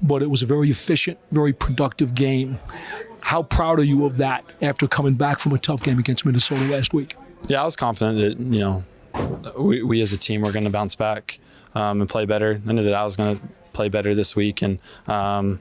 but it was a very efficient, very productive game. How proud are you of that after coming back from a tough game against Minnesota last week? Yeah, I was confident that, we as a team were going to bounce back and play better. I knew that I was going to play better this week, and I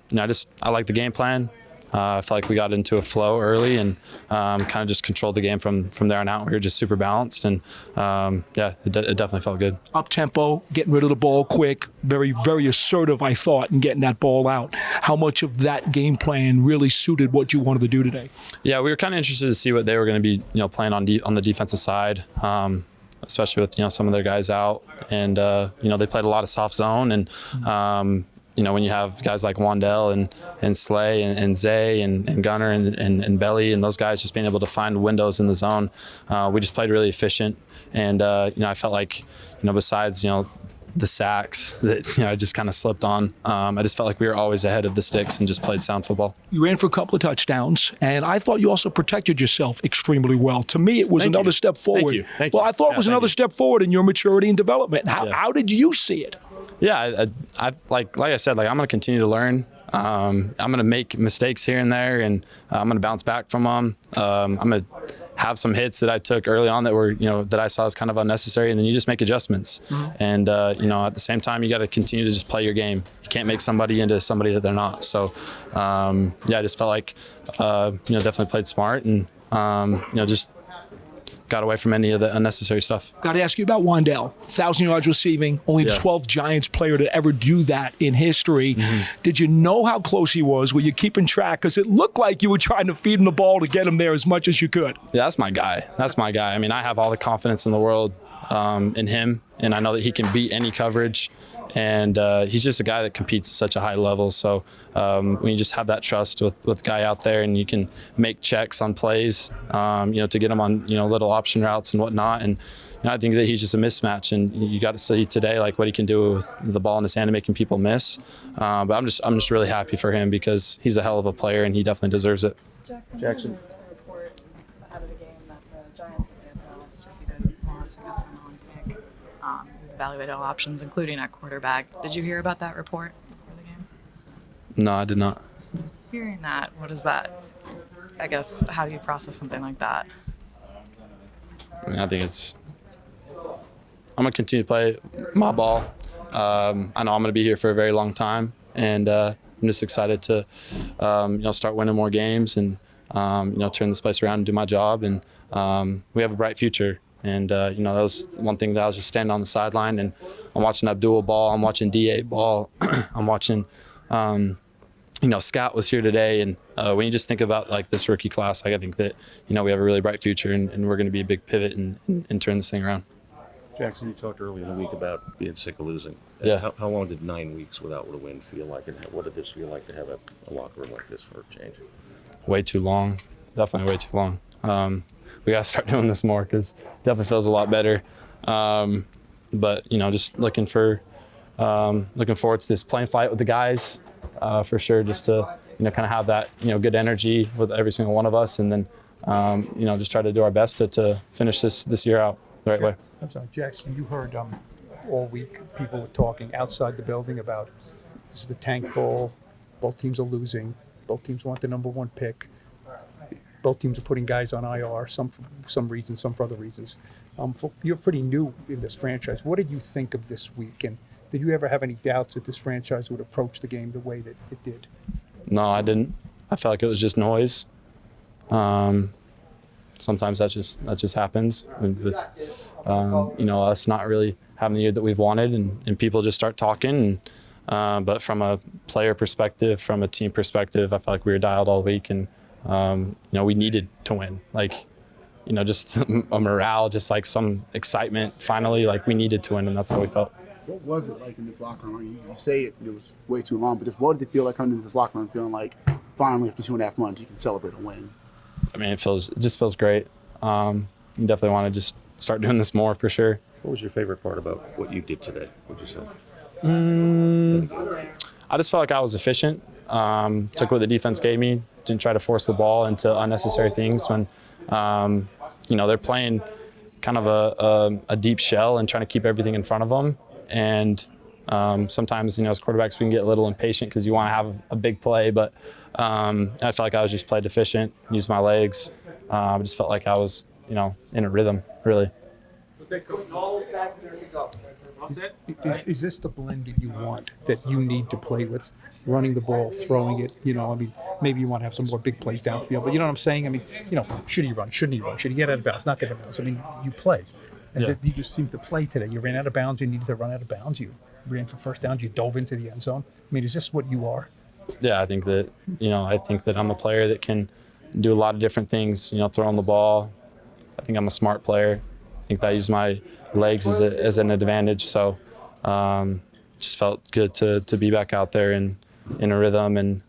like the game plan. I felt like we got into a flow early and kind of just controlled the game from there on out. We were just super balanced, and it definitely felt good. Up tempo, getting rid of the ball quick, very, very assertive, I thought, in getting that ball out. How much of that game plan really suited what you wanted to do today? Yeah, we were kind of interested to see what they were going to be, playing on the defensive side. Especially with some of their guys out, and they played a lot of soft zone, and when you have guys like Wandell and Slay and Zay and Gunner and Belly and those guys just being able to find windows in the zone, we just played really efficient, and I felt like besides the sacks that I just kind of slipped on. I just felt like we were always ahead of the sticks and just played sound football. You ran for a couple of touchdowns, and I thought you also protected yourself extremely well. To me, it was another step forward. Thank you. Well, I thought it was another step forward in your maturity and development. How did you see it? Yeah, I like I said, I'm going to continue to learn. I'm going to make mistakes here and there, and I'm going to bounce back from them. I'm going to have some hits that I took early on that were, that I saw as kind of unnecessary, and then you just make adjustments. And, at the same time, you got to continue to just play your game. You can't make somebody into somebody that they're not. So, I just felt like, definitely played smart and, just got away from any of the unnecessary stuff. Got to ask you about Wandell. 1,000 yards receiving, only the 12th Giants player to ever do that in history. Did you know how close he was? Were you keeping track? Because it looked like you were trying to feed him the ball to get him there as much as you could. Yeah, that's my guy. I mean, I have all the confidence in the world in him, and I know that he can beat any coverage. And he's just a guy that competes at such a high level. So when you just have that trust with a guy out there, and you can make checks on plays, to get him on little option routes and whatnot. And I think that he's just a mismatch. And you got to see today what he can do with the ball in his hand and making people miss. But I'm just really happy for him because he's a hell of a player and he definitely deserves it. Jaxson. A report ahead of the game that the Giants have lost, or you guys have lost, and got an on-pick. Evaluated all options, including at quarterback. Did you hear about that report before the game? No, I did not. Hearing that, what is that? I guess, how do you process something like that? I mean, I think I'm going to continue to play my ball. I know I'm going to be here for a very long time, and I'm just excited to, start winning more games and, turn this place around and do my job. And we have a bright future. And, that was one thing that I was just standing on the sideline, and I'm watching Abdul ball, I'm watching DA ball, I'm watching, Scott was here today. And when you just think about this rookie class, I think that, we have a really bright future, and we're going to be a big pivot and turn this thing around. Jaxson, you talked earlier in the week about being sick of losing. Yeah. How long did 9 weeks without a win feel like, and what did this feel like to have a locker room like this for a change? Way too long. Definitely way too long. We got to start doing this more because it definitely feels a lot better. But, just looking forward to this playing fight with the guys for sure, just to, kind of have that, good energy with every single one of us, and then, just try to do our best to finish this year out the right way. I'm sorry, Jaxson, you heard all week people were talking outside the building about this is the tank ball, both teams are losing, both teams want the #1 pick. Both teams are putting guys on IR, some for some reasons, some for other reasons. You're pretty new in this franchise. What did you think of this week? And did you ever have any doubts that this franchise would approach the game the way that it did? No, I didn't. I felt like it was just noise. Sometimes that just happens with us not really having the year that we've wanted, and people just start talking. But from a player perspective, from a team perspective, I felt like we were dialed all week, and we needed to win. Just a morale, just some excitement. Finally, we needed to win, and that's how we felt. What was it like in this locker room? You say it was way too long, but just what did it feel like coming into this locker room feeling like finally after 2.5 months you can celebrate a win? I mean, it just feels great. You definitely want to just start doing this more for sure. What was your favorite part about what you did today, would you say? I just felt like I was efficient. Took what the defense gave me. Didn't try to force the ball into unnecessary things when, they're playing kind of a deep shell and trying to keep everything in front of them. And, Sometimes, as quarterbacks, we can get a little impatient because you want to have a big play, but I felt like I was just played efficient, used my legs. I just felt like I was, in a rhythm, really. Is this the blend that you want, that you need to play with? Running the ball, throwing it, maybe you want to have some more big plays downfield, but you know what I'm saying? Should he run? Shouldn't he run? Should he get out of bounds? Not get out of bounds. You play. And you just seem to play today. You ran out of bounds. You needed to run out of bounds. You ran for first downs. You dove into the end zone. Is this what you are? Yeah, I think that, I'm a player that can do a lot of different things, throwing the ball. I think I'm a smart player. I think that I use my legs as an advantage. So just felt good to be back out there and in a rhythm, and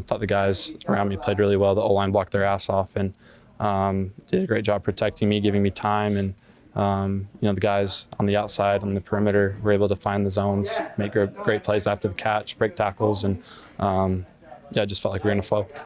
thought the guys around me played really well. The O-line blocked their ass off and did a great job protecting me, giving me time. And the guys on the outside, on the perimeter, were able to find the zones, make great plays after the catch, break tackles, and I just felt like we were in a flow.